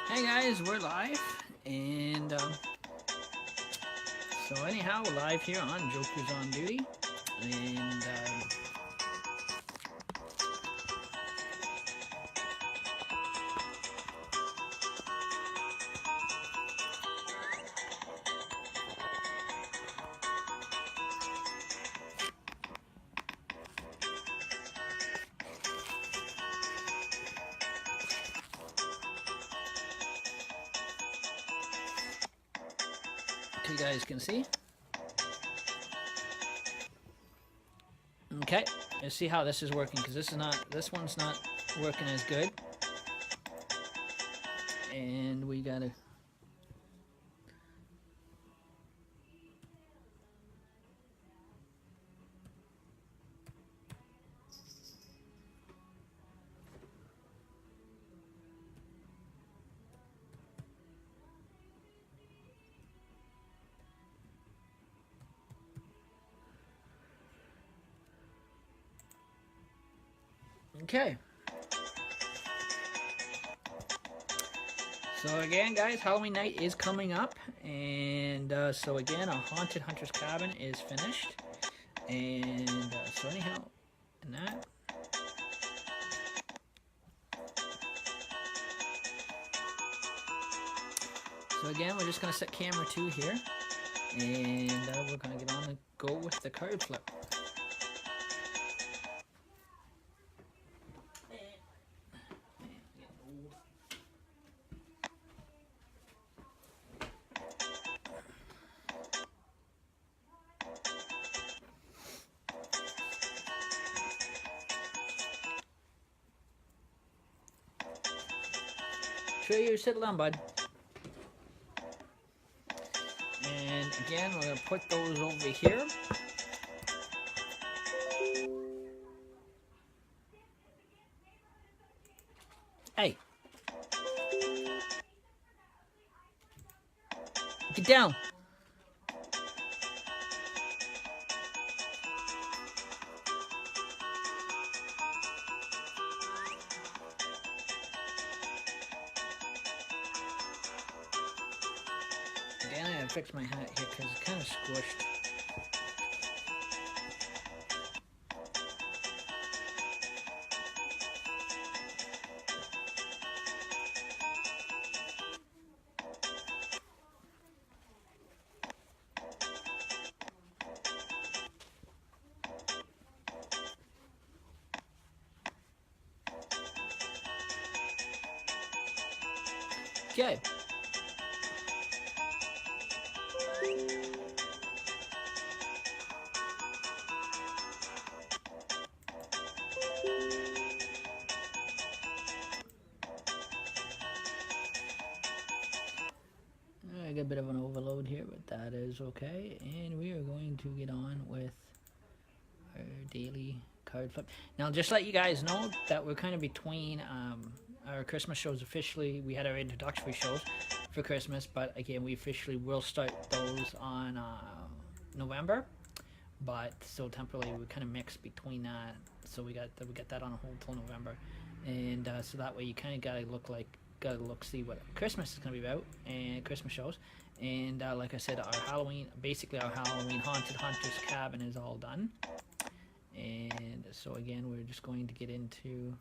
Hey guys, we're live, and so anyhow, we're live here on Jokers on Duty, and so you guys can see. Okay, let's see how this is working because this one's not working as good, and we gotta. Okay. So again, guys, Halloween night is coming up, and so again, our Haunted Hunter's Cabin is finished, and so anyhow, and that. So again, we're just gonna set camera 2 here, and we're gonna get on and go with the card flip. Sure, you settle down, bud. And again, we're going to put those over here. Hey. Get down. Again, I gotta fix my hat here because it's kind of squished. Okay. I got a bit of an overload here, but that is okay. And we are going to get on with our daily card flip. Now, just let you guys know that we're kind of between our Christmas shows officially. We had our introductory shows for Christmas, but again, we officially will start those on November. But so temporarily, we kind of mix between that. So we got that on hold till November, and so that way you kind of gotta look see what Christmas is gonna be about and Christmas shows. And like I said, our Halloween Haunted Hunter's Cabin is all done. And so again, we're just going to get into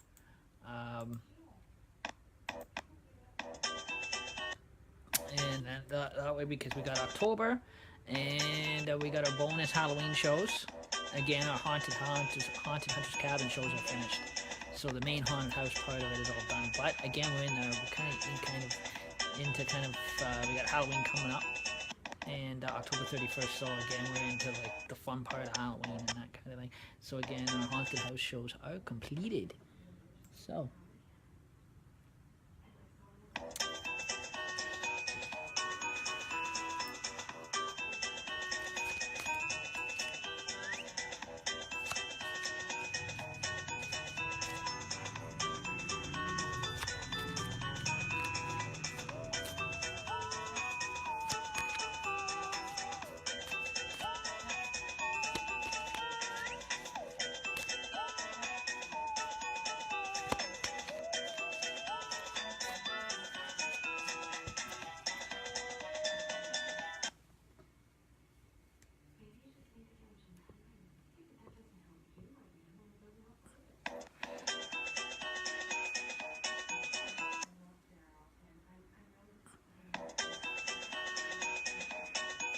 and that way, because we got October, and we got our bonus Halloween shows. Again, our Haunted Hunter's Cabin shows are finished, so the main haunted house part of it is all done. But again, we're we got Halloween coming up, and October 31st. So again, we're into like the fun part of Halloween and that kind of thing. So again, our haunted house shows are completed. So.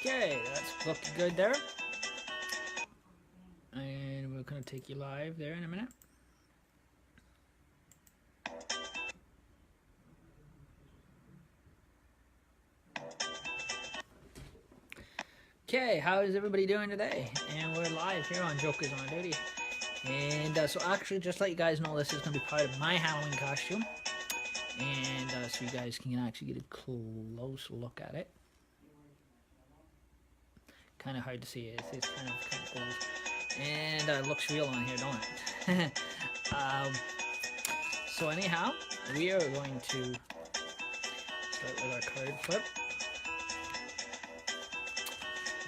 Okay, that's looking good there. And we're going to take you live there in a minute. Okay, how is everybody doing today? And we're live here on Jokers on Duty. And so actually, just let you guys know, this is going to be part of my Halloween costume. And so you guys can actually get a close look at it. Kind of hard to see. It's kind of cool. And it looks real on here, don't it? So anyhow, we are going to start with our card flip.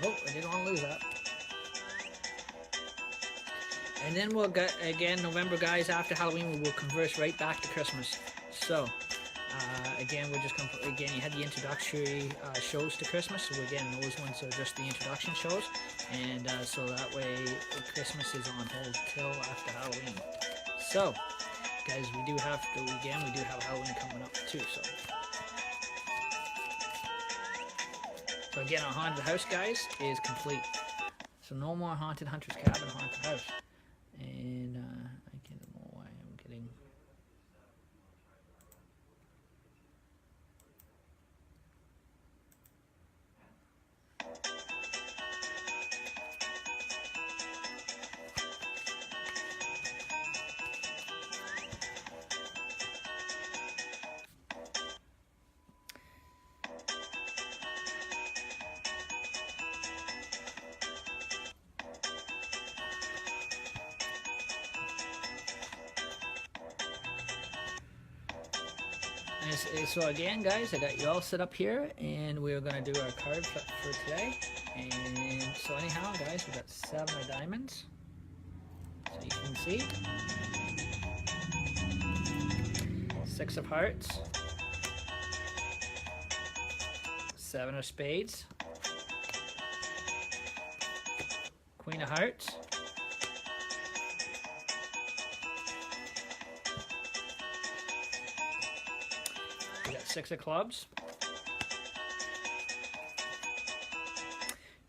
Oh, I didn't want to lose that. And then we'll get, again, November, guys, after Halloween, we will converse right back to Christmas. So, again, we're just going to, again, you had the introductory shows to Christmas. So, again, those ones are just the introduction shows. And so that way, Christmas is on hold till after Halloween. So, guys, we do have Halloween coming up, too, so. So again, our haunted house, guys, is complete. So no more haunted hunter's cabin, haunted house. And I don't know why I'm getting. So again, guys, I got you all set up here, and we're going to do our card flip for today. And so anyhow, guys, we got 7 of diamonds, so you can see. 6 of hearts. 7 of spades. Queen of hearts. We got 6 of clubs.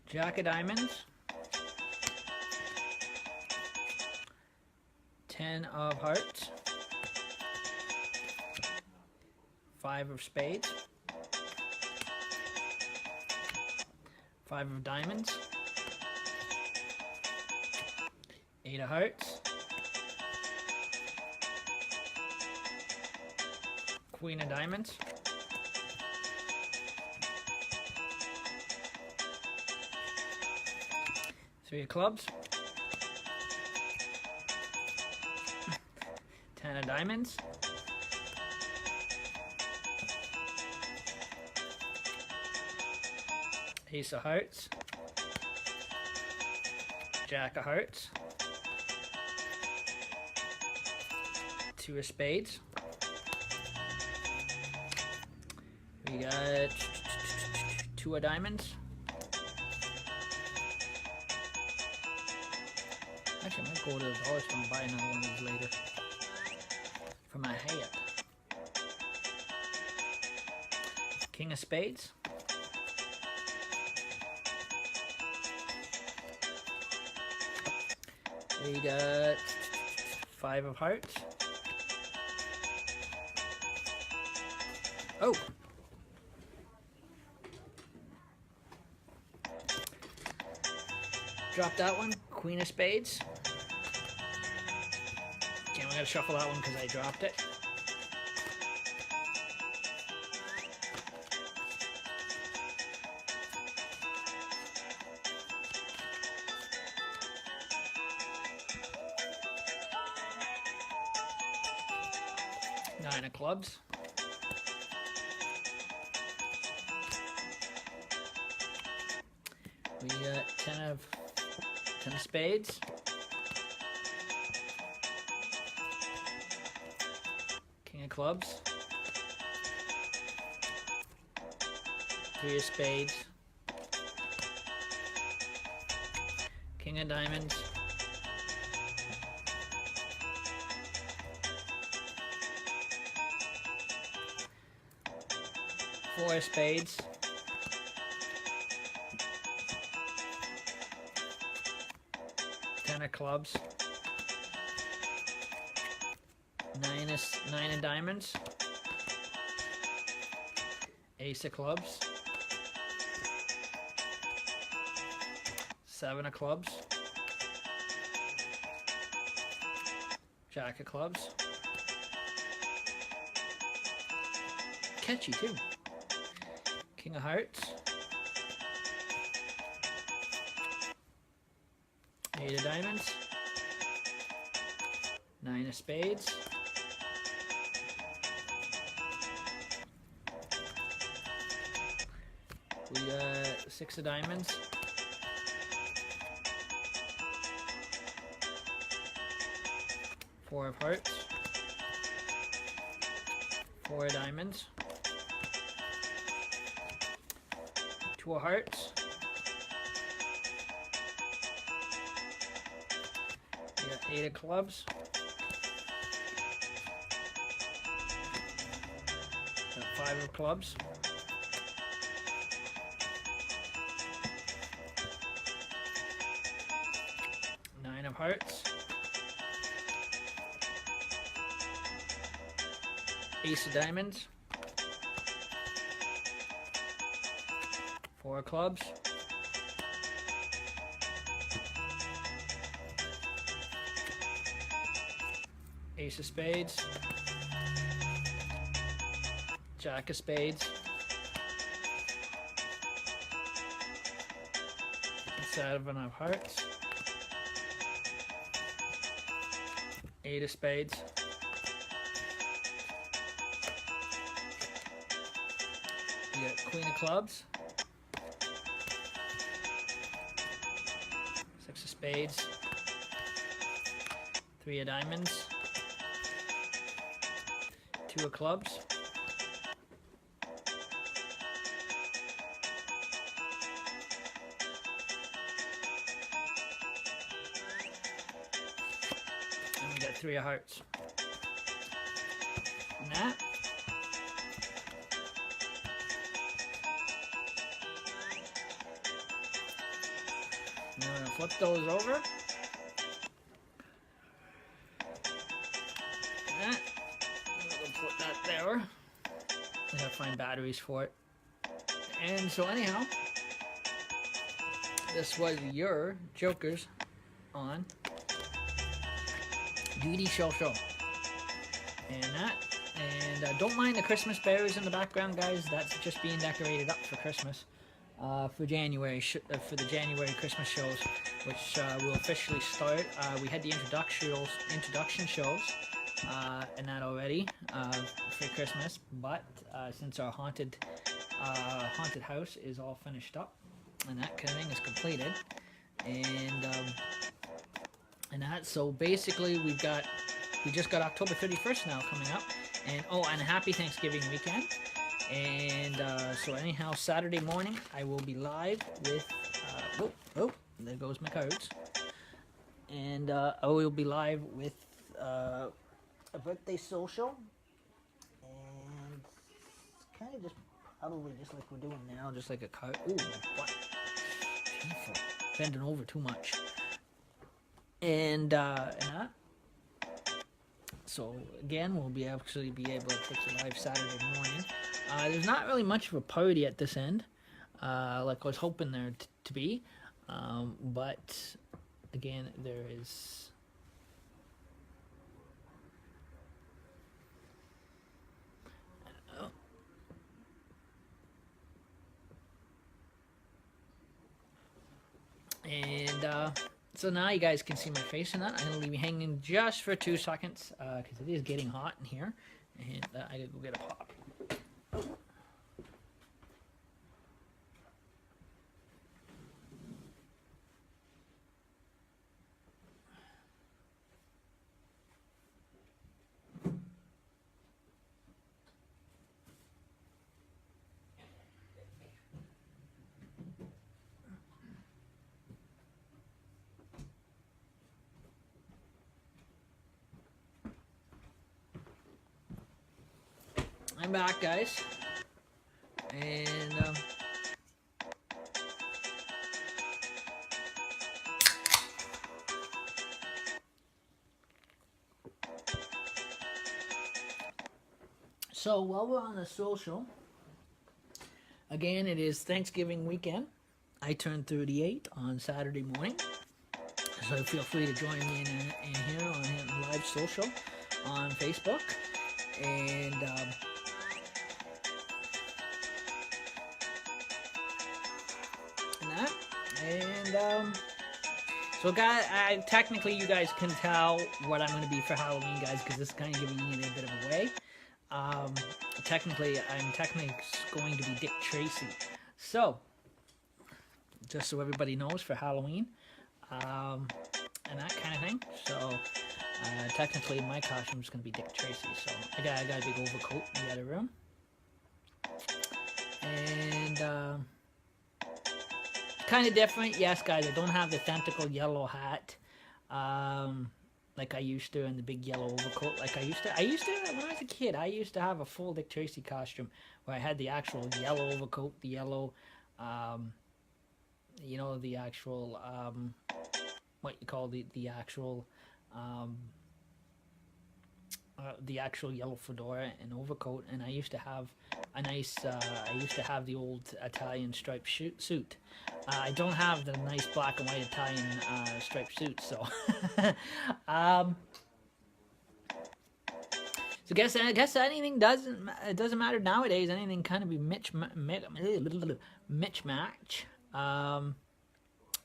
Jack of diamonds. 10 of hearts. 5 of spades. 5 of diamonds. 8 of hearts. Queen of diamonds. Three of clubs. 10 of diamonds. Ace of hearts. Jack of hearts. 2 of spades. We got 2 of diamonds. Actually, I might go to the dollar store and buy another one of these later for my hat. King of spades. We got 5 of hearts. Oh! Drop that one. Queen of spades. Okay, we gotta shuffle that one because I dropped it. Nine of clubs. We got 10 of spades. King of clubs. 3 of spades. King of diamonds. Four of spades. 10 of clubs, 9 of diamonds, ace of clubs, 7 of clubs, jack of clubs, catchy too, king of hearts, 8 of diamonds, 9 of spades, we got 6 of diamonds, 4 of hearts, 4 of diamonds, 2 of hearts, we got 8 of clubs, got 5 of clubs, nine of hearts, ace of diamonds, 4 of clubs, ace of spades, jack of spades, seven of hearts, 8 of spades, you got queen of clubs, 6 of spades, 3 of diamonds, 2 of clubs, and we got 3 of hearts. And that. And I'm gonna flip those over. That. Put that there. I gotta find batteries for it. And so anyhow, this was your Jokers on Duty Show. And that. And don't mind the Christmas berries in the background, guys. That's just being decorated up for Christmas. For January, for the January Christmas shows, which will officially start. We had the introduction shows. And that already for Christmas, but since our haunted house is all finished up and that kind of thing is completed, and that, so basically we just got October 31st now coming up, and and a happy Thanksgiving weekend. And so anyhow, Saturday morning I will be live with there goes my cards, and I will be live with a birthday social, and it's kind of just probably just like we're doing now, just like a card. Ooh, what? Painful. Bending over too much. And that. So again, we'll actually be able to take you live Saturday morning. There's not really much of a party at this end, like I was hoping there to be, but again, there is. And so now you guys can see my face in that. I'm going to leave you hanging just for 2 seconds because it is getting hot in here. And I got to go get a pop. I'm back, guys, and So while we're on the social, again, it is Thanksgiving weekend. I turned 38 on Saturday morning, so feel free to join me in here on live social on Facebook. And that. And so, guys, technically, you guys can tell what I'm going to be for Halloween, guys, because this is kind of giving you a bit of a way. Technically, I'm going to be Dick Tracy. So, just so everybody knows, for Halloween, and that kind of thing. So, technically, my costume is going to be Dick Tracy. So, I got a big overcoat in the other room. And, kind of different, yes, guys. I don't have the tentacle yellow hat, like I used to, and the big yellow overcoat. Like I used to when I was a kid. I used to have a full Dick Tracy costume where I had the actual yellow overcoat, the yellow, you know, the actual, what you call the actual yellow fedora and overcoat, and I used to have a nice, I used to have the old Italian striped suit. I don't have the nice black and white Italian striped suit, so. So I guess anything it doesn't matter nowadays. Anything kind of be match.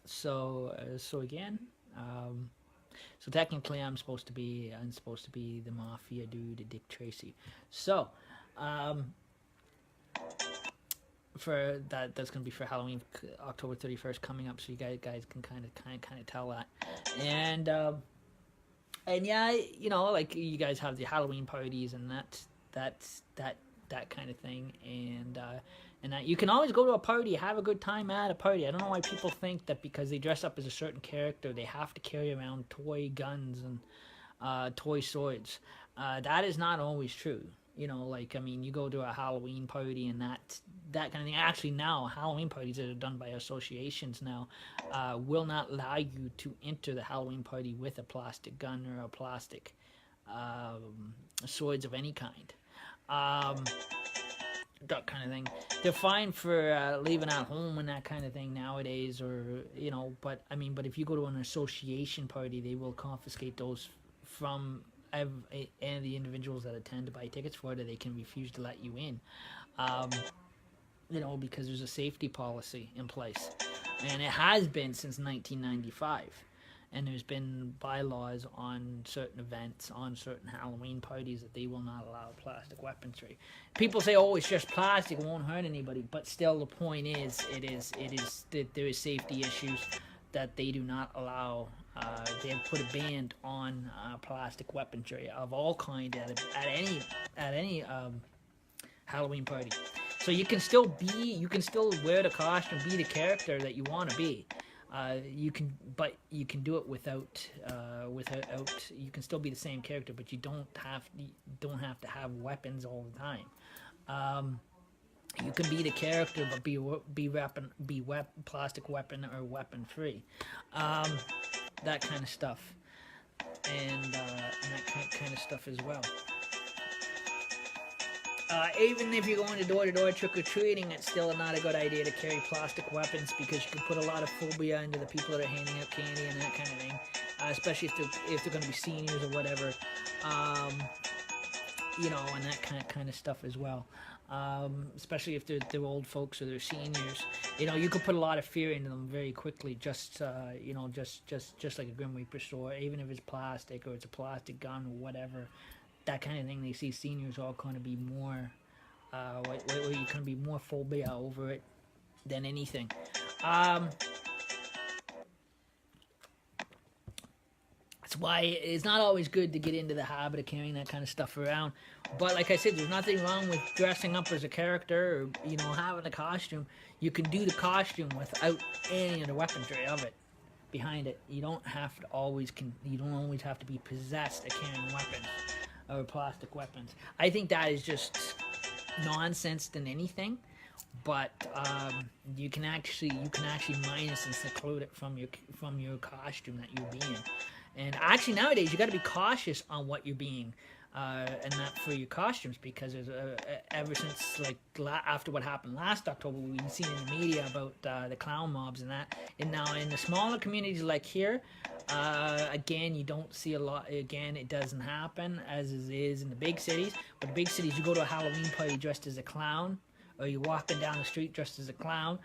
So again. So technically, I'm supposed to be the mafia dude, Dick Tracy. So, for that's gonna be for Halloween, October 31st coming up. So you guys can kind of tell that, and yeah, you know, like you guys have the Halloween parties and that kind of thing, and that you can always go to a party, have a good time at a party. I don't know why people think that because they dress up as a certain character, they have to carry around toy guns and toy swords. That is not always true. You know, like, I mean, you go to a Halloween party and that kind of thing. Actually, now, Halloween parties that are done by associations now will not allow you to enter the Halloween party with a plastic gun or a plastic swords of any kind. That kind of thing. They're fine for leaving at home and that kind of thing nowadays, or, you know, but if you go to an association party, they will confiscate those from and the individuals that attend to buy tickets for it. They can refuse to let you in, you know, because there's a safety policy in place, and it has been since 1995. And there's been bylaws on certain events, on certain Halloween parties, that they will not allow plastic weaponry. People say, "Oh, it's just plastic; it won't hurt anybody." But still, the point is, it is that there is safety issues that they do not allow. They have put a ban on plastic weaponry of all kind at any Halloween party. So you can still wear the costume, be the character that you want to be. You can do it without. You can still be the same character, but you don't have to have weapons all the time. You can be the character, but be plastic weapon or weapon free. That kind of stuff, and that kind of stuff as well. Even if you're going to door trick-or-treating, it's still not a good idea to carry plastic weapons, because you can put a lot of phobia into the people that are handing out candy and that kind of thing, especially if they're going to be seniors or whatever, you know, and that kind of stuff as well. Especially if they're old folks or they're seniors, you know, you could put a lot of fear into them very quickly. Just you know, just like a Grim Reaper sword, even if it's plastic or it's a plastic gun or whatever. That kind of thing, they see seniors all kind of be more, where you can be more phobia over it than anything. That's why it's not always good to get into the habit of carrying that kind of stuff around. But like I said, there's nothing wrong with dressing up as a character or, you know, having a costume. You can do the costume without any of the weaponry of it behind it. You don't always have to be possessed of carrying weapons or plastic weapons. I think that is just nonsense than anything. But you can actually minus and seclude it from your costume that you're being. And actually nowadays you got to be cautious on what you're being. and that for your costumes, because there's ever since like after what happened last October, we've seen in the media about the clown mobs and that. And now in the smaller communities like here, again, you don't see a lot. Again, it doesn't happen as it is in the big cities. But the big cities, you go to a Halloween party dressed as a clown, or you're walking down the street dressed as a clown,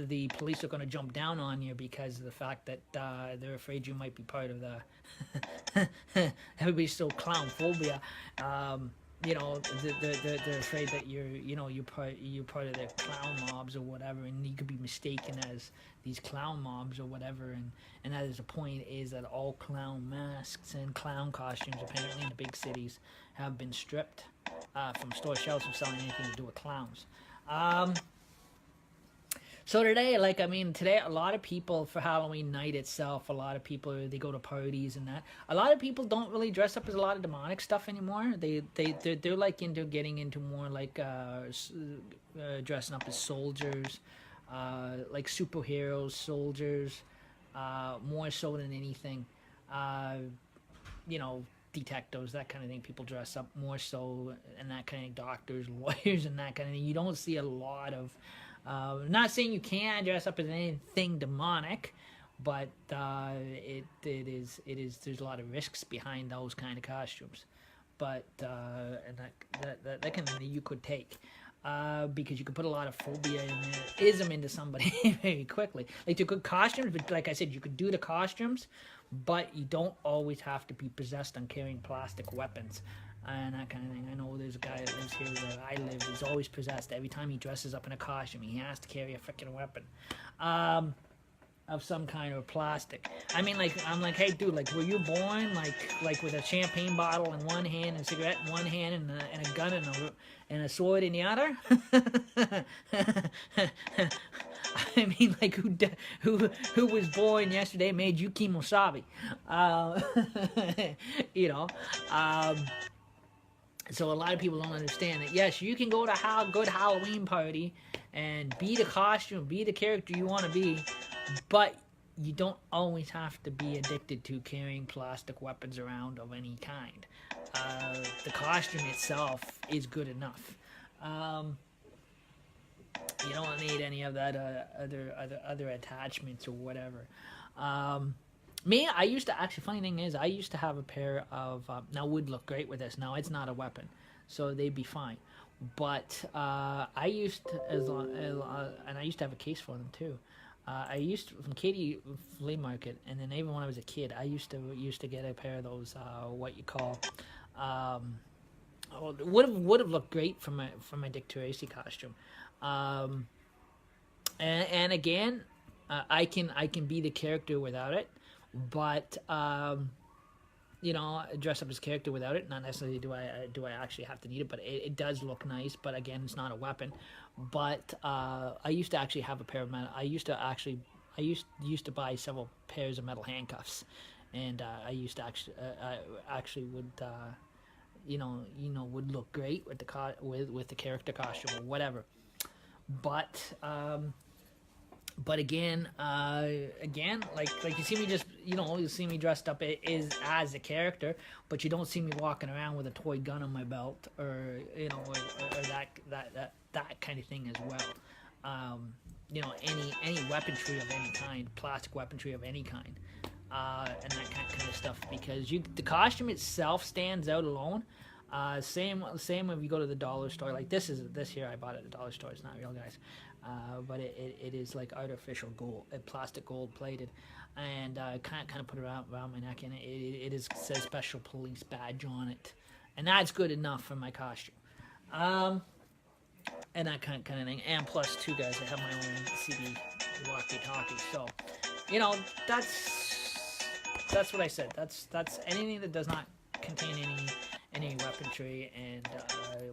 the police are going to jump down on you because of the fact that they're afraid you might be part of the everybody's so clown phobia. You know, they're afraid that you're part of the clown mobs or whatever, and you could be mistaken as these clown mobs or whatever. And that is the point, is that all clown masks and clown costumes apparently in the big cities have been stripped from store shelves from selling anything to do with clowns. So today, today a lot of people, for Halloween night itself, a lot of people, they go to parties and that. A lot of people don't really dress up as a lot of demonic stuff anymore. They're like into getting into more like dressing up as soldiers, like superheroes, soldiers, more so than anything. You know, detectives, that kind of thing. People dress up more so, and that kind of doctors, lawyers, and that kind of thing. You don't see a lot of. Not saying you can't dress up as anything demonic, but it is there's a lot of risks behind those kind of costumes. But and that kind of thing you could take. Because you could put a lot of phobia and ism into somebody very quickly. Like the good costumes, but like I said, you could do the costumes, but you don't always have to be possessed on carrying plastic weapons and that kind of thing. I know there's a guy that lives here where I live. He's always possessed. Every time he dresses up in a costume, he has to carry a freaking weapon. Of some kind of plastic. I mean, like, I'm like, hey, dude, like, were you born like with a champagne bottle in one hand and a cigarette in one hand and a gun and a sword in the other? I mean, like, who was born yesterday made you kemosabe? You know. So a lot of people don't understand that. Yes, you can go to a good Halloween party and be the costume, be the character you want to be, but you don't always have to be addicted to carrying plastic weapons around of any kind. The costume itself is good enough. You don't need any of that other attachments or whatever. Me, I used to actually. Funny thing is, I used to have a pair of. Now would look great with this. Now it's not a weapon, so they'd be fine. But I used to, and I used to have a case for them too. I used to, from Katy Flea Market, and then even when I was a kid, I used to get a pair of those what you call. Would have looked great from my Dick Tracy costume. And again, I can be the character without it. But you know, dress up as character without it. Not necessarily do I actually have to need it, but it does look nice. But again, it's not a weapon. But I used to actually have a pair of metal. I used to buy several pairs of metal handcuffs, and I used to actually would would look great with the character costume or whatever. But again, like you see me just, you see me dressed up as a character, but you don't see me walking around with a toy gun on my belt or or that kind of thing as well. Any weaponry of any kind, plastic weaponry of any kind, and that kind of stuff, because the costume itself stands out alone. Same when you go to the dollar store. Like this here I bought at the dollar store. It's not real, guys. But it is like artificial gold, plastic gold plated, and I kind of put it around my neck, and it says special police badge on it, and that's good enough for my costume, and that kind of thing. And plus, too, guys, I have my own CD walkie-talkie, so that's what I said. That's anything that does not contain any weaponry and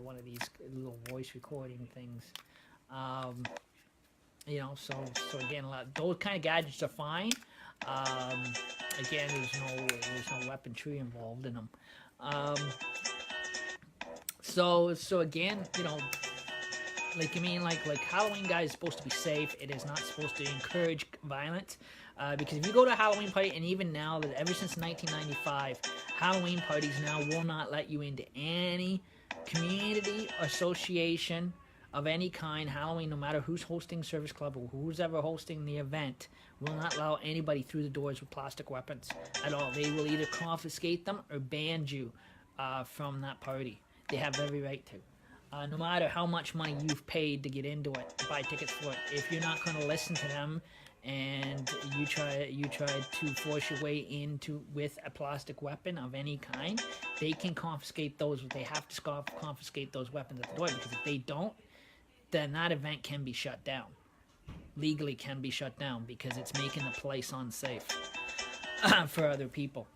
one of these little voice recording things. So again, those kind of gadgets are fine. Again, there's no weaponry involved in them. So again, like Halloween, guys, is supposed to be safe. It is not supposed to encourage violence. Because if you go to a Halloween party, and even now, that ever since 1995, Halloween parties now will not let you into any community association of any kind. Halloween, no matter who's hosting Service Club or who's ever hosting the event, will not allow anybody through the doors with plastic weapons at all. They will either confiscate them or ban you from that party. They have every right to. No matter how much money you've paid to get into it, to buy tickets for it, if you're not going to listen to them and you try to force your way into with a plastic weapon of any kind, they can confiscate those. They have to confiscate those weapons at the door, because if they don't, then that event can be shut down. Legally can be shut down, because it's making the place unsafe for other people.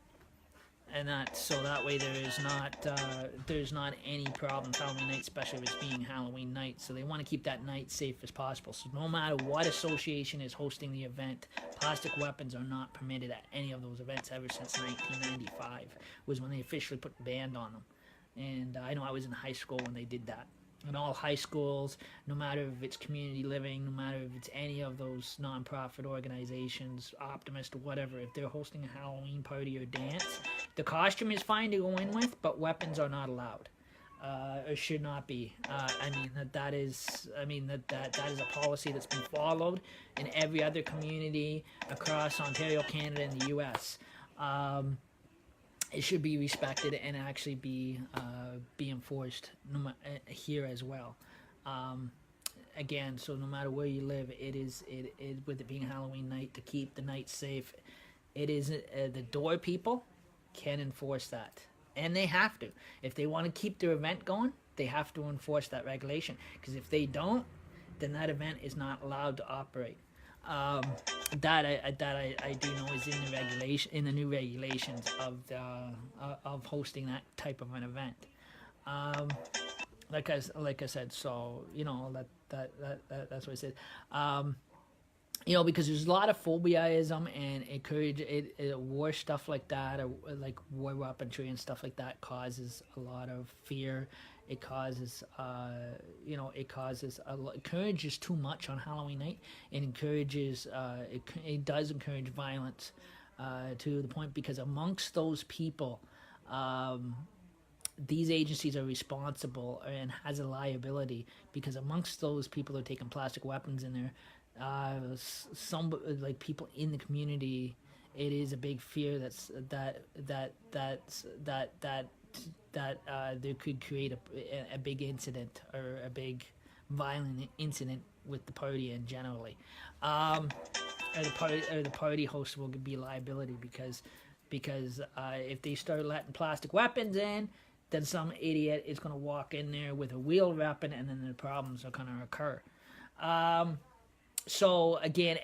And that way there's not any problems Halloween night, especially if it's being Halloween night. So they want to keep that night safe as possible. So no matter what association is hosting the event, plastic weapons are not permitted at any of those events ever since 1995 was when they officially put a ban on them. And I know I was in high school when they did that. And all high schools, no matter if it's community living, no matter if it's any of those nonprofit organizations, Optimist or whatever, if they're hosting a Halloween party or dance, the costume is fine to go in with, but weapons are not allowed. Or should not be. That is a policy that's been followed in every other community across Ontario, Canada, and the U.S. It should be respected and actually be enforced here as well. Again, so no matter where you live, it with it being Halloween night, to keep the night safe, it is the door people can enforce that, and they have to. If they want to keep their event going, they have to enforce that regulation, because if they don't, then that event is not allowed to operate. That I do know is in the new regulations of hosting that type of an event. Like I said, so that's what I said. Because there's a lot of phobiaism and war stuff like that, or like war weaponry and stuff like that causes a lot of fear. It causes, encourages too much on Halloween night. It encourages, it does encourage violence to the point, because amongst those people, these agencies are responsible and has a liability, because amongst those people that are taking plastic weapons in there, some like people in the community, it is a big fear that there could create a big incident, or a big violent incident with the party, and generally, or the party host will be liability, because if they start letting plastic weapons in, then some idiot is going to walk in there with a real weapon, and then the problems are going to occur. So again,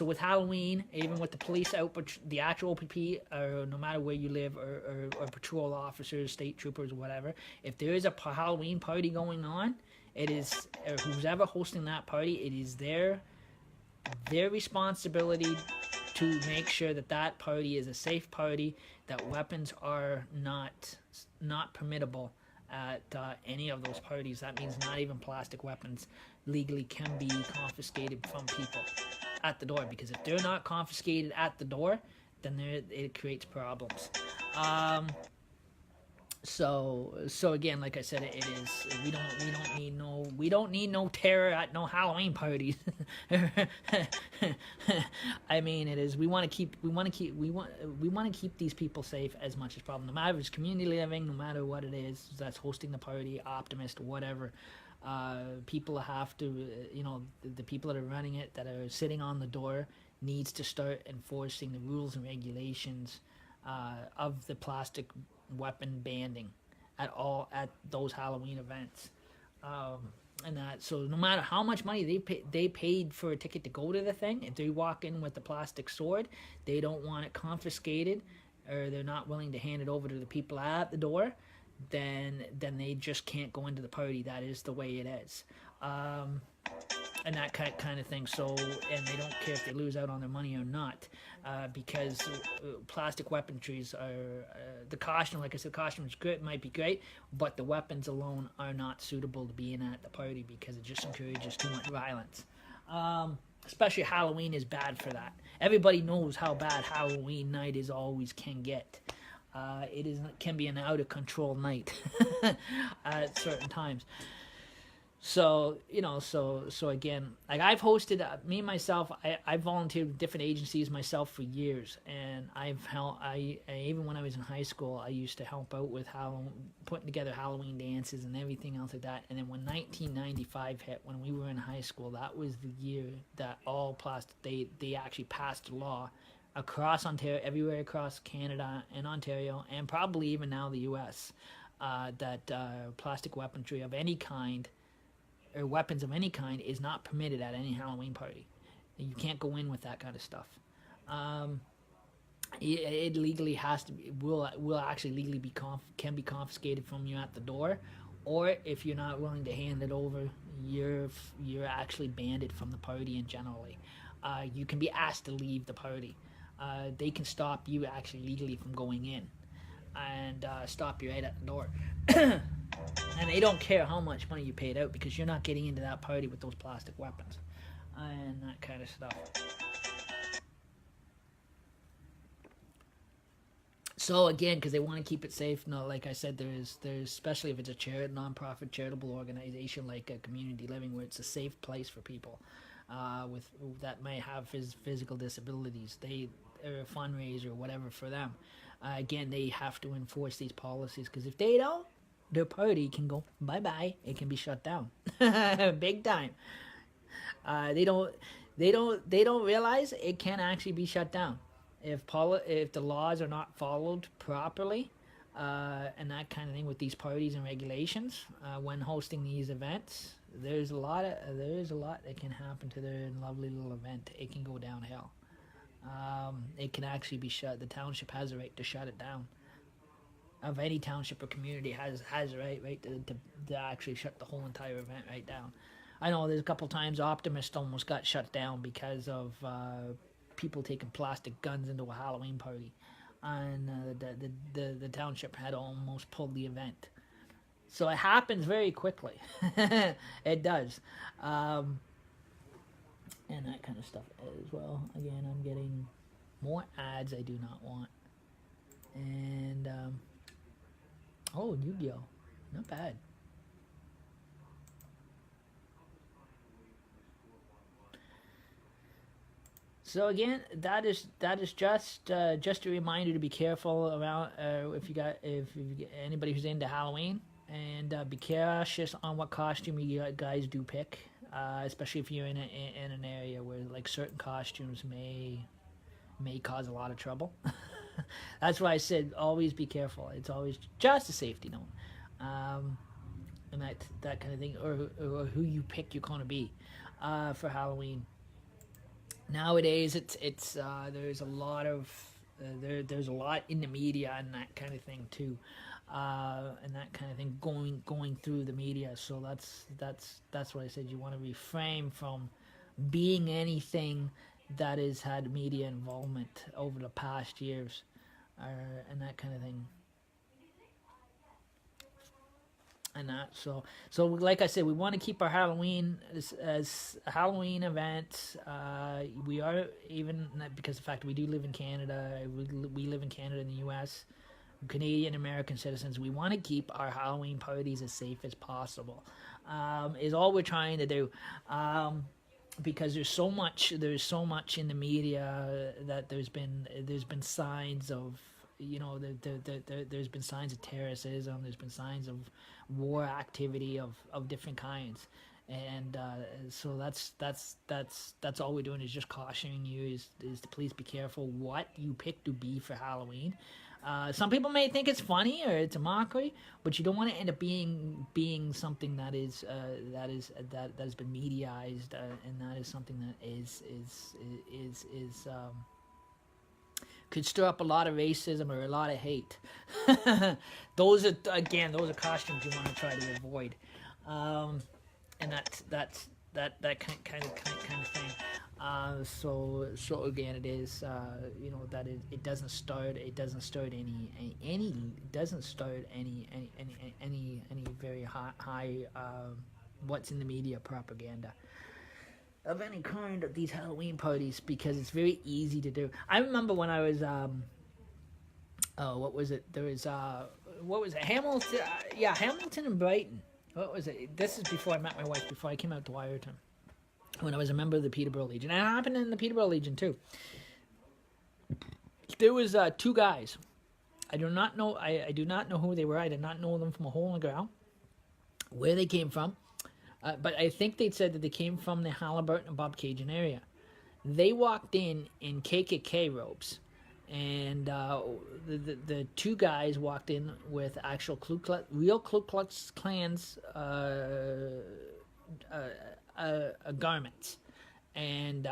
with Halloween, even with the police out, the actual OPP, or no matter where you live, or patrol officers, state troopers, whatever, if there is a Halloween party going on, it is, or who's ever hosting that party, it is their responsibility to make sure that party is a safe party, that weapons are not permittable at any of those parties. That means not even plastic weapons legally can be confiscated from people at the door, because if they're not confiscated at the door, then it creates problems. So again, like I said, it is, we don't need no terror at no Halloween parties. I mean, it is, we want to keep these people safe as much as possible, no matter if it's community living, no matter what it is that's hosting the party, Optimist, whatever. People have to, the people that are running it, that are sitting on the door, needs to start enforcing the rules and regulations of the plastic weapon banning at those Halloween events, and that. So no matter how much money they paid for a ticket to go to the thing, if they walk in with the plastic sword, they don't want it confiscated, or they're not willing to hand it over to the people at the door, then they just can't go into the party. That is the way it is. and that kind of thing. So, and they don't care if they lose out on their money or not, because plastic weaponries are the costume. Like I said, the costume is good, might be great, but the weapons alone are not suitable to being at the party because it just encourages too much violence. Especially Halloween is bad for that. Everybody knows how bad Halloween night is always can get. Can be an out of control night at certain times. So so again, like I've hosted me myself. I volunteered with different agencies myself for years, and I've helped. I even when I was in high school, I used to help out with putting together Halloween dances and everything else like that. And then when 1995 hit, when we were in high school, that was the year that all plastic they actually passed a law across Ontario, everywhere across Canada and Ontario, and probably even now the U.S. That plastic weaponry of any kind or weapons of any kind is not permitted at any Halloween party. You can't go in with that kind of stuff. It legally has to be, will actually legally can be confiscated from you at the door, or if you're not willing to hand it over, you're actually banned from the party. And generally, you can be asked to leave the party. They can stop you actually legally from going in, and stop you right at the door. And they don't care how much money you paid out because you're not getting into that party with those plastic weapons and that kind of stuff. So again, because they want to keep it safe, no, like I said, there's especially if it's a non-profit charitable organization like a Community Living, where it's a safe place for people with that may have physical disabilities. They are a fundraiser or whatever for them. Again, they have to enforce these policies, because if they don't, their party can go bye-bye. It can be shut down big time. They don't realize it can actually be shut down if the laws are not followed properly, and that kind of thing with these parties and regulations when hosting these events. There's a lot that can happen to their lovely little event. It can go downhill. It can actually be shut. The township has a right to shut it down. Of any township or community has a right to actually shut the whole entire event right down. I know there's a couple times Optimist almost got shut down because of people taking plastic guns into a Halloween party, and the township had almost pulled the event. So it happens very quickly. It does. And that kind of stuff as well. Again, I'm getting more ads I do not want. And oh, Yu-Gi-Oh! Not bad. So again, that is just a reminder to be careful around if you get anybody who's into Halloween, and be cautious on what costume you guys do pick, especially if you're in an area where like certain costumes may cause a lot of trouble. That's why I said always be careful. It's always just a safety note, and that kind of thing, or who you pick you're gonna be for Halloween. Nowadays, it's there's a lot of there's a lot in the media and that kind of thing too, and that kind of thing going through the media. So that's what I said. You want to refrain from being anything that has had media involvement over the past years, and that kind of thing. And that so like I said, we want to keep our Halloween as a Halloween event. We are, even because of the fact we do live in Canada, we live in Canada and the U.S. Canadian American citizens. We want to keep our Halloween parties as safe as possible. Is all we're trying to do. Because there's so much in the media that there's been signs of, there's been signs of terrorism, there's been signs of war activity of different kinds, and so that's all we're doing, is just cautioning you is to please be careful what you pick to be for Halloween. Some people may think it's funny or it's a mockery, but you don't want to end up being something that has been mediaized, and that is something that is could stir up a lot of racism or a lot of hate. Those are costumes you want to try to avoid. and that kind of thing. So again, it is that it doesn't start any very high what's in the media propaganda of any kind of these Halloween parties, because it's very easy to do. I remember when I was what was it? There was what was it? Hamilton, Hamilton and Brighton. What was it? This is before I met my wife, before I came out to Wyerton, when I was a member of the Peterborough Legion. And it happened in the Peterborough Legion too. There was two guys. I do not know. I do not know who they were. I did not know them from a hole in the ground, where they came from. But I think they said that they came from the Halliburton and Bobcaygeon area. They walked in KKK robes, and the two guys walked in with actual real Ku Klux Klan's garments, and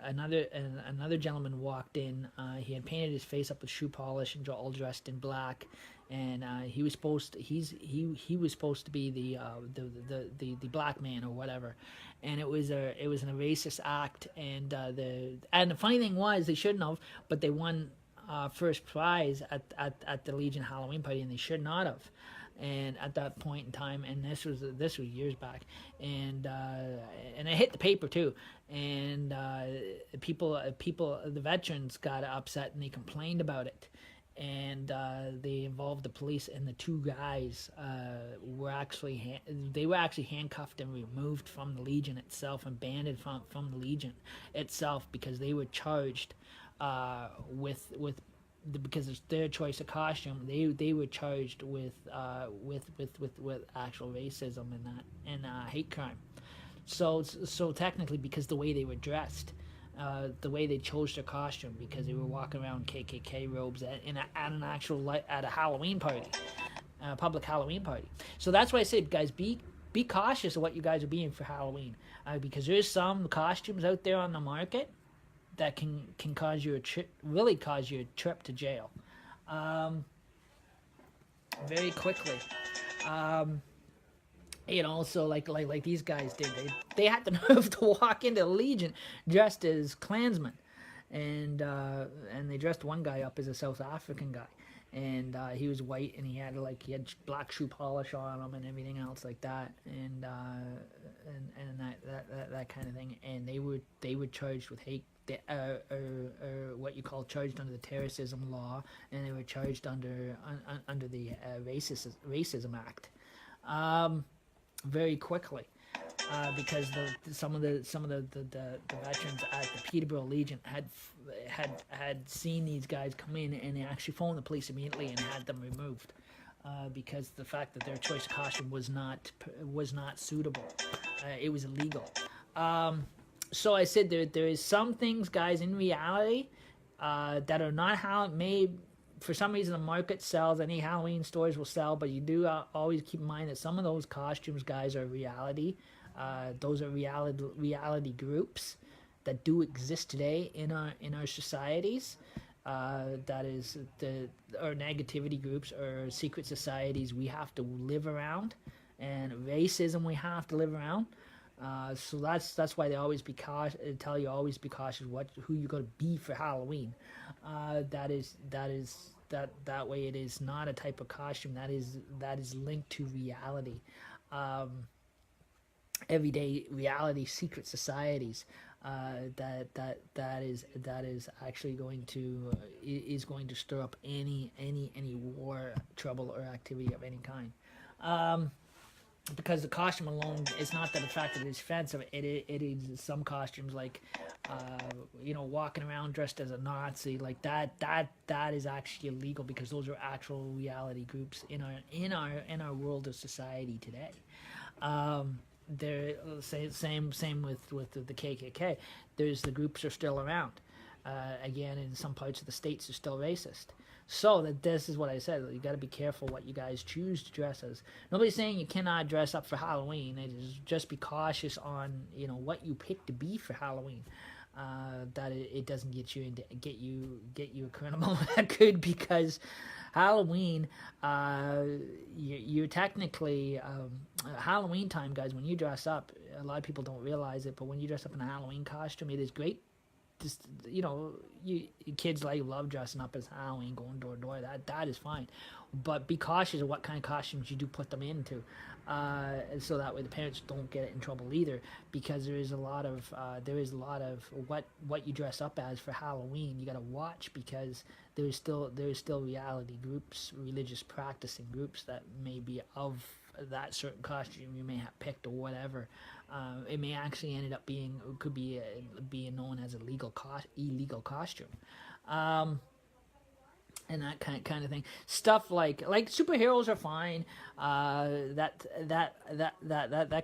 another gentleman walked in. He had painted his face up with shoe polish and all dressed in black, and he was supposed to, he was supposed to be the black man or whatever, and it was an racist act, and the funny thing was, they shouldn't have, but they won first prize at the Legion Halloween party, and they should not have. And at that point in time, and this was years back, and it hit the paper too, and people, the veterans got upset and they complained about it, and they involved the police, and the two guys were actually handcuffed and removed from the Legion itself and banned from the Legion itself, because they were charged with because it's their choice of costume. They were charged with actual racism and hate crime. So technically, because the way they were dressed, the way they chose their costume, because they were walking around KKK robes at a Halloween party, a public Halloween party. So that's why I said, guys, be cautious of what you guys are being for Halloween, because there's some costumes out there on the market that can cause you really cause you a trip to jail, very quickly. So like these guys did. They had the nerve to walk into the Legion dressed as Klansmen, and they dressed one guy up as a South African guy, and he was white, and he had black shoe polish on him and everything else like that, and that kind of thing. And they were charged with hate. What you call charged under the terrorism law, and they were charged under the Racism Act, very quickly, because some of the veterans at the Peterborough Legion had seen these guys come in, and they actually phoned the police immediately and had them removed, because the fact that their choice of costume was not suitable, it was illegal. So I said there is some things, guys, in reality, that are not how it may. For some reason, the market sells. Any Halloween stores will sell, but you do always keep in mind that some of those costumes, guys, are reality. Those are reality groups that do exist today in our societies. That is our negativity groups or secret societies we have to live around, and racism we have to live around. So that's why they always tell you always be cautious who you're going to be for Halloween. That way it is not a type of costume that is linked to reality, everyday reality, secret societies. That is actually going to stir up any war, trouble, or activity of any kind. Because the costume alone is not the fact that it's offensive. It is some costumes like, walking around dressed as a Nazi, like that is actually illegal, because those are actual reality groups in our world of society today. They're same with the KKK. The groups are still around. Again, in some parts of the states, are still racist. So this is what I said. You got to be careful what you guys choose to dress as. Nobody's saying you cannot dress up for Halloween. It is just be cautious on what you pick to be for Halloween. that it doesn't get you a criminal record, because Halloween, you're technically Halloween time, guys. When you dress up, a lot of people don't realize it, but when you dress up in a Halloween costume, it is great. Just, kids love dressing up as Halloween, going door to door. That is fine, but be cautious of what kind of costumes you do put them into, so that way the parents don't get in trouble either. Because there is a lot of what you dress up as for Halloween. You got to watch, because there's still reality groups, religious practicing groups that may be of that certain costume you may have picked or whatever. It may actually ended up being known as illegal costume, and that kind of thing. Stuff like superheroes are fine, that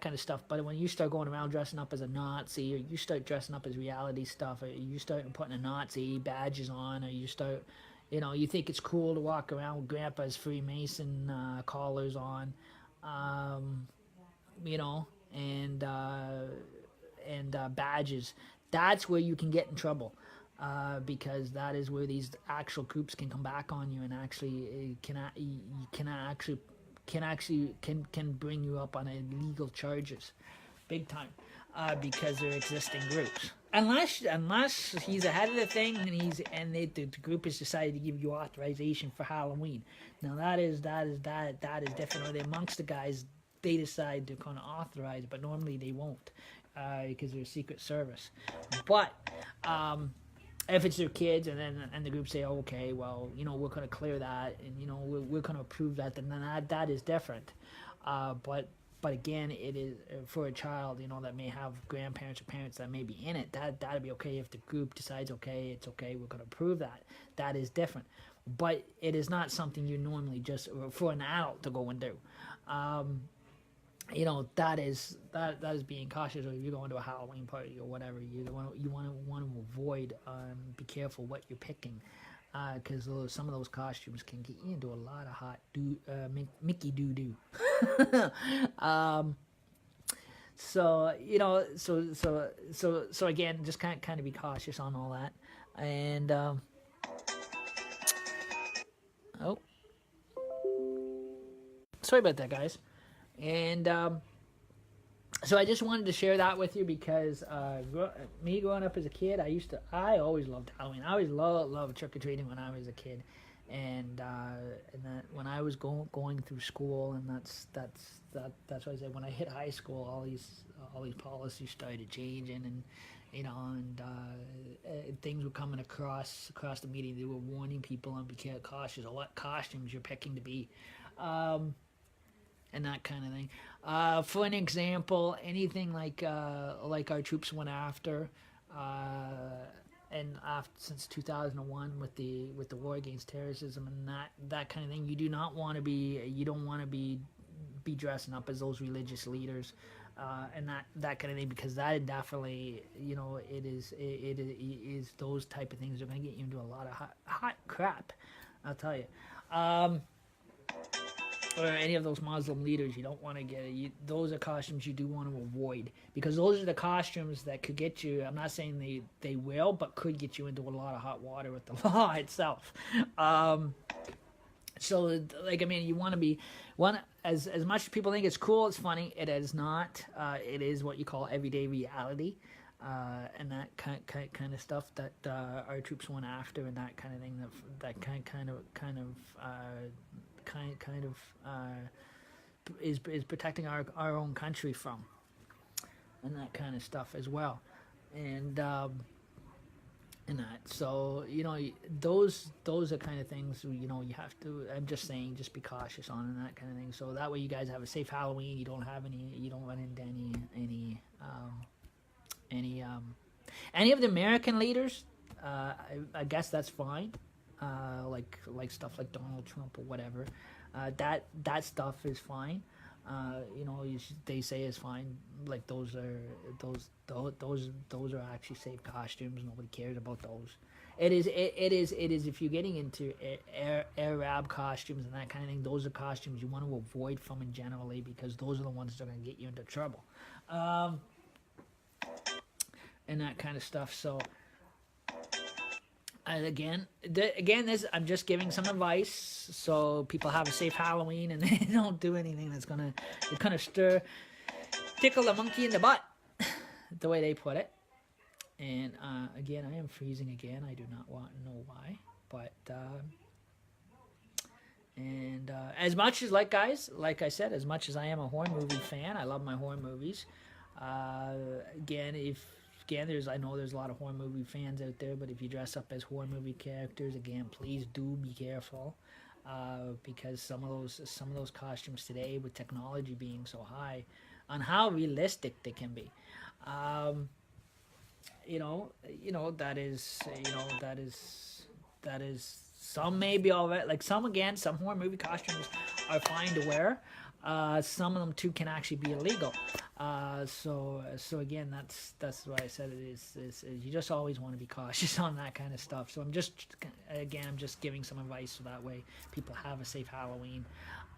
kind of stuff. But when you start going around dressing up as a Nazi, or you start dressing up as reality stuff, or you start putting a Nazi badges on, or you start, you think it's cool to walk around with Grandpa's Freemason collars on, and badges. That's where you can get in trouble, because that is where these actual groups can come back on you and actually can bring you up on illegal charges, big time, because they're existing groups. Unless he's ahead of the thing and the group has decided to give you authorization for Halloween. Now that is different. Or the amongst the guys, they decide to kind of authorize, but normally they won't, because they're a Secret Service. But if it's their kids, and the group say, oh, okay, well, we're going to clear that, and we're going to approve that, then that is different. But again, it is for a child, that may have grandparents or parents that may be in it. That'd be okay if the group decides, okay, it's okay, we're going to approve that. That is different. But it is not something you normally just for an adult to go and do. That is being cautious. Or if you're going to a Halloween party or whatever, you want to avoid, be careful what you're picking, because some of those costumes can get you into a lot of hot Mickey doo. So again, just kind of be cautious on all that, and sorry about that, guys. And so I just wanted to share that with you, because me growing up as a kid, I always loved Halloween. I always loved trick-or-treating when I was a kid, and that when I was going through school, and that's what I said. When I hit high school, all these policies started changing, and things were coming across the media. They were warning people on be cautious of what costumes you're picking to be. And that kind of thing. For an example, anything like our troops went after, since 2001 with the war against terrorism and that kind of thing, you don't want to be dressing up as those religious leaders, and that kind of thing, because that definitely, it is those type of things are going to get you into a lot of hot crap, I'll tell you. Or any of those Muslim leaders, you don't want to those are costumes you do want to avoid, because those are the costumes that could get you, I'm not saying they will, but could get you into a lot of hot water with the law itself. So, you want to be, as much as people think it's cool, it's funny, it is not. It is what you call everyday reality, and that kind of stuff that our troops went after, and that kind of thing, that is protecting our own country from, and that kind of stuff as well, and that. So those are kind of things you have to. I'm just saying, just be cautious on, and that kind of thing. So that way you guys have a safe Halloween. You don't run into any of the American leaders. I guess that's fine. Like stuff like Donald Trump or whatever. That stuff is fine. They say is fine. Like those are actually safe costumes. Nobody cares about those. It is if you're getting into Arab costumes and that kind of thing, those are costumes you want to avoid from in generally, because those are the ones that are going to get you into trouble. and that kind of stuff. So again, this I'm just giving some advice so people have a safe Halloween and they don't do anything that's gonna kind of tickle the monkey in the butt, the way they put it. And again, I am freezing again. I do not know why, but as much as like I said, as much as I am a horror movie fan, I love my horror movies. Again, I know there's a lot of horror movie fans out there, but if you dress up as horror movie characters, again, please do be careful, because some of those costumes today, with technology being so high, on how realistic they can be. That is some may be all right. Like some horror movie costumes are fine to wear. Some of them too can actually be illegal. So again, that's why I said it is you just always want to be cautious on that kind of stuff. So I'm just giving some advice so that way people have a safe Halloween.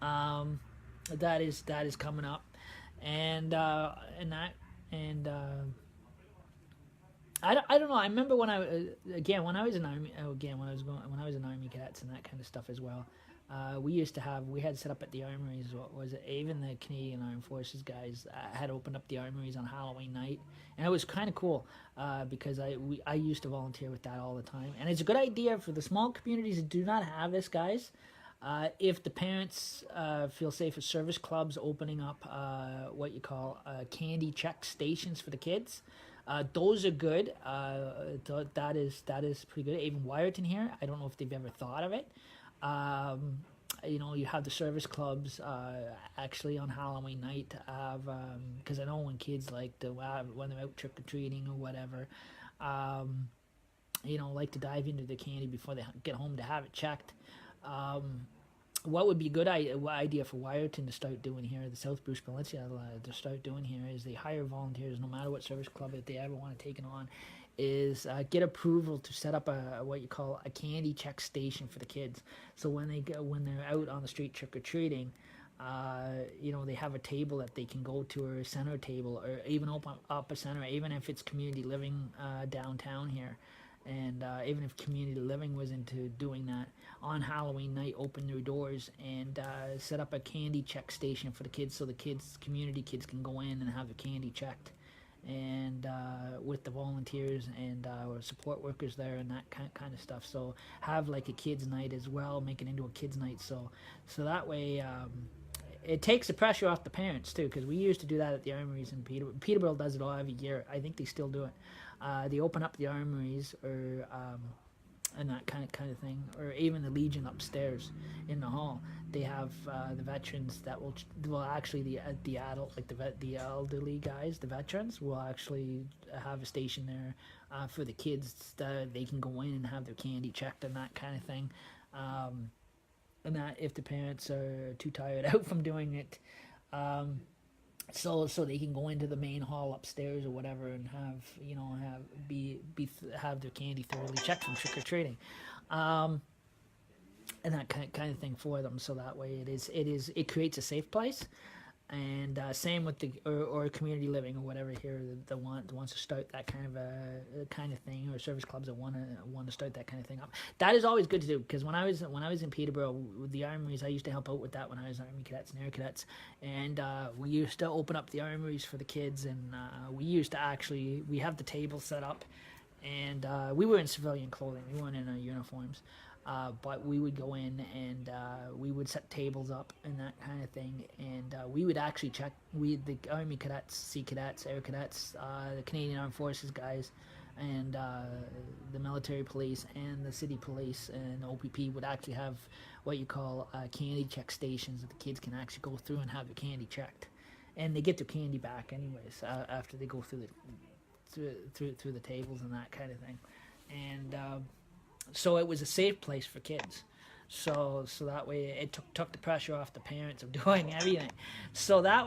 That is coming up, and I don't know. I remember when I was in army. When I was in army cadets and that kind of stuff as well. We had set up at the armories. What was it? Even the Canadian Armed Forces guys had opened up the armories on Halloween night, and it was kind of cool because I used to volunteer with that all the time, and it's a good idea for the small communities that do not have this, guys. If the parents feel safe at service clubs opening up what you call candy check stations for the kids. Those are good. That is pretty good. Even Wiarton here, I don't know if they've ever thought of it. You have the service clubs actually on Halloween night have, because I know when kids like to when they're out trick or treating or whatever, like to dive into the candy before they get home to have it checked. What would be a good idea for Wiarton to start doing here, the South Bruce Peninsula to start doing here, is they hire volunteers, no matter what service club if they ever want to take it on, is get approval to set up what you call a candy check station for the kids. So when they're out on the street trick or treating, they have a table that they can go to, or a center table, or even open up a center, even if it's community living downtown here. And even if community living was into doing that, on Halloween night, open their doors and set up a candy check station for the kids, so the community kids can go in and have their candy checked, and with the volunteers and support workers there and that kind of stuff. So have like a kids night as well, make it into a kids night, so that way it takes the pressure off the parents too, because we used to do that at the armories in Peterborough does it all every year. I think they still do it. They open up the armories, or and that kind of thing, or even the Legion upstairs in the hall. They have the veterans that will actually the adult, like the elderly guys, the veterans will actually have a station there for the kids that they can go in and have their candy checked and that kind of thing. And that if the parents are too tired out from doing it, so they can go into the main hall upstairs or whatever and have their candy thoroughly checked from trick or treating, and that kind of thing for them. So that way it creates a safe place. And same with or community living or whatever here that wants to start that kind of thing, or service clubs that want to start that kind of thing up. That is always good to do, because when I was in Peterborough with the armories, I used to help out with that when I was Army Cadets and Air Cadets, and we used to open up the armories for the kids, and we have the table set up, and we were in civilian clothing, we weren't in our uniforms. But we would go in and we would set tables up and that kind of thing, and we would actually check. The Army Cadets, Sea Cadets, Air Cadets, the Canadian Armed Forces guys, and the military police and the city police and OPP would actually have what you call candy check stations that the kids can actually go through and have their candy checked, and they get their candy back anyways after they go through the tables and that kind of thing, and. So it was a safe place for kids. So that way it took the pressure off the parents of doing everything. So that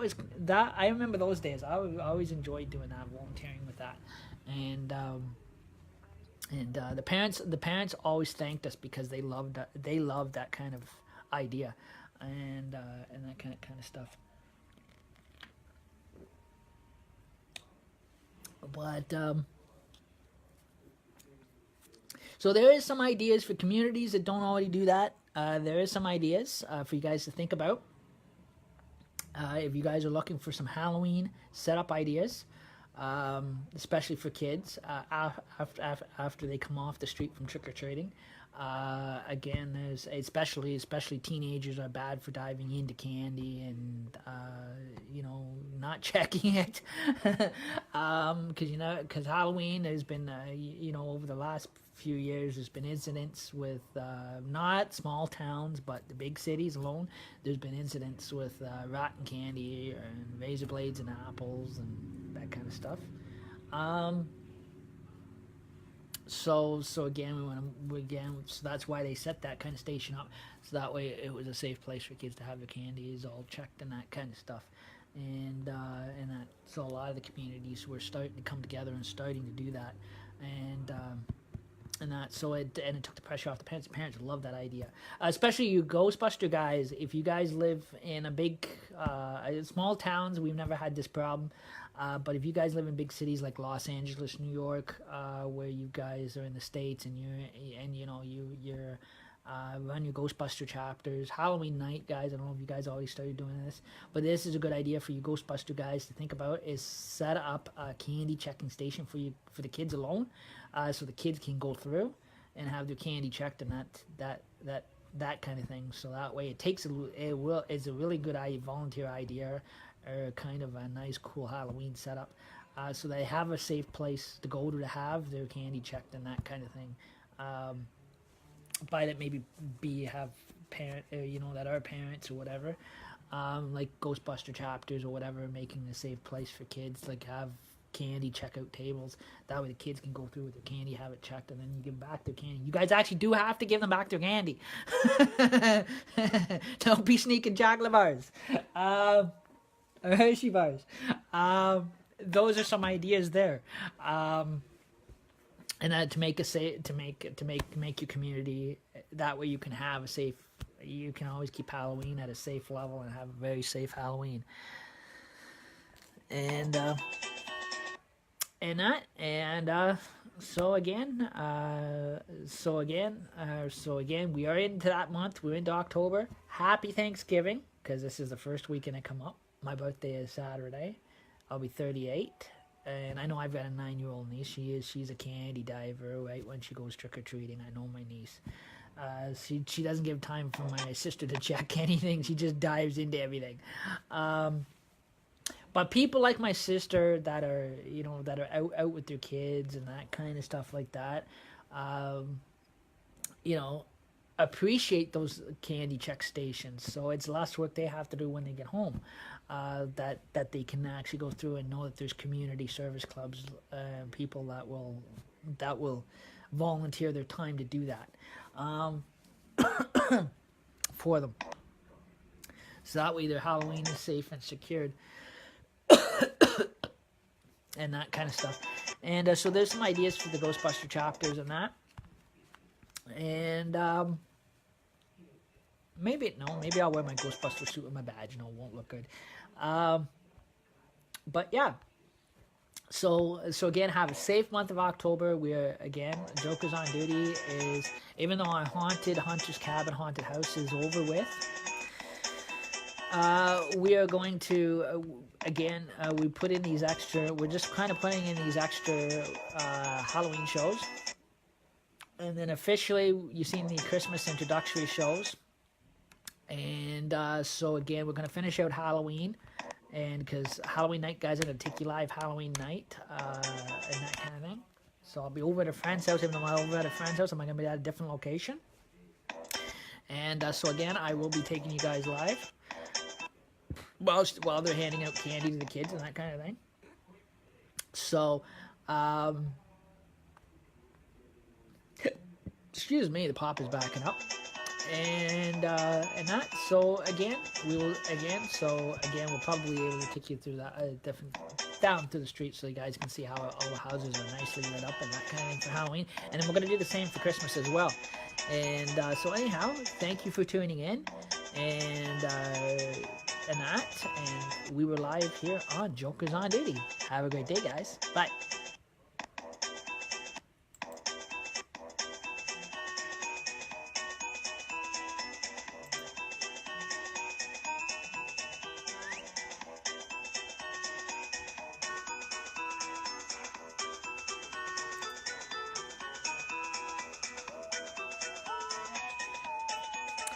I remember those days. I always enjoyed doing that, volunteering with that, and the parents always thanked us because they loved that kind of idea, and that kind of stuff. But So there is some ideas for communities that don't already do that. There is some ideas for you guys to think about. If you guys are looking for some Halloween setup ideas, especially for kids after they come off the street from trick-or-treating. Again, there's especially teenagers are bad for diving into candy and not checking it, because Halloween has been over the last few years there's been incidents with not small towns but the big cities alone. There's been incidents with rotten candy and razor blades and apples and that kind of stuff. So that's why they set that kind of station up, so that way it was a safe place for kids to have their candies all checked and that kind of stuff. And so a lot of the communities were starting to come together and starting to do that, and it took the pressure off the parents. The parents love that idea, especially you Ghostbuster guys. If you guys live in a big small towns, we've never had this problem. But if you guys live in big cities like Los Angeles, New York, where you guys are in the States and you're run your Ghostbuster chapters, Halloween night, guys, I don't know if you guys already started doing this, but this is a good idea for you Ghostbuster guys to think about, is set up a candy checking station for the kids alone, so the kids can go through and have their candy checked and that kind of thing. So that way it's a really good volunteer idea, or kind of a nice cool Halloween setup, so they have a safe place to go to have their candy checked and that kind of thing. By that maybe have parent that are parents or whatever, like Ghostbuster chapters or whatever, making a safe place for kids, like have candy checkout tables. That way the kids can go through with their candy, have it checked, and then you give back their candy. You guys actually do have to give them back their candy. Don't be sneaking chocolate bars. Hershey bars. Those are some ideas there. And to make your community, that way you can have you can always keep Halloween at a safe level and have a very safe Halloween. So again, we are into that month. We're into October. Happy Thanksgiving, because this is the first weekend I come up. My birthday is Saturday. I'll be 38. And I know I've got a 9-year-old niece. She's a candy diver, right? When she goes trick-or-treating, I know my niece. She doesn't give time for my sister to check anything. She just dives into everything. But people like my sister that are out with their kids and that kind of stuff like that, appreciate those candy check stations. So it's less work they have to do when they get home. That they can actually go through and know that there's community service clubs, people that will volunteer their time to do that for them. So that way their Halloween is safe and secured. And that kind of stuff. And so there's some ideas for the Ghostbuster chapters and that. And maybe I'll wear my Ghostbuster suit with my badge. It won't look good. But yeah. So again, have a safe month of October. We're, again, Jokers on Duty is, even though our Haunted Hunter's Cabin haunted house is over with, we are going to, we put in these extra, we're just kind of putting in these extra Halloween shows. And then officially, you've seen the Christmas introductory shows. And so again, we're going to finish out Halloween. And because Halloween night, guys, are going to take you live Halloween night and that kind of thing. So I'll be over at a friend's house. Even though I'm over at a friend's house, I'm going to be at a different location. And so again, I will be taking you guys live while they're handing out candy to the kids and that kind of thing. So, excuse me, the pop is backing up. And that, so again, we'll probably be able to take you through that, down to the street so you guys can see how all the houses are nicely lit up and that kind of thing for Halloween. And then we're going to do the same for Christmas as well. And so anyhow, thank you for tuning in. And we were live here on Jokers on Duty. Have a great day, guys. Bye.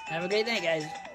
Have a great night, guys.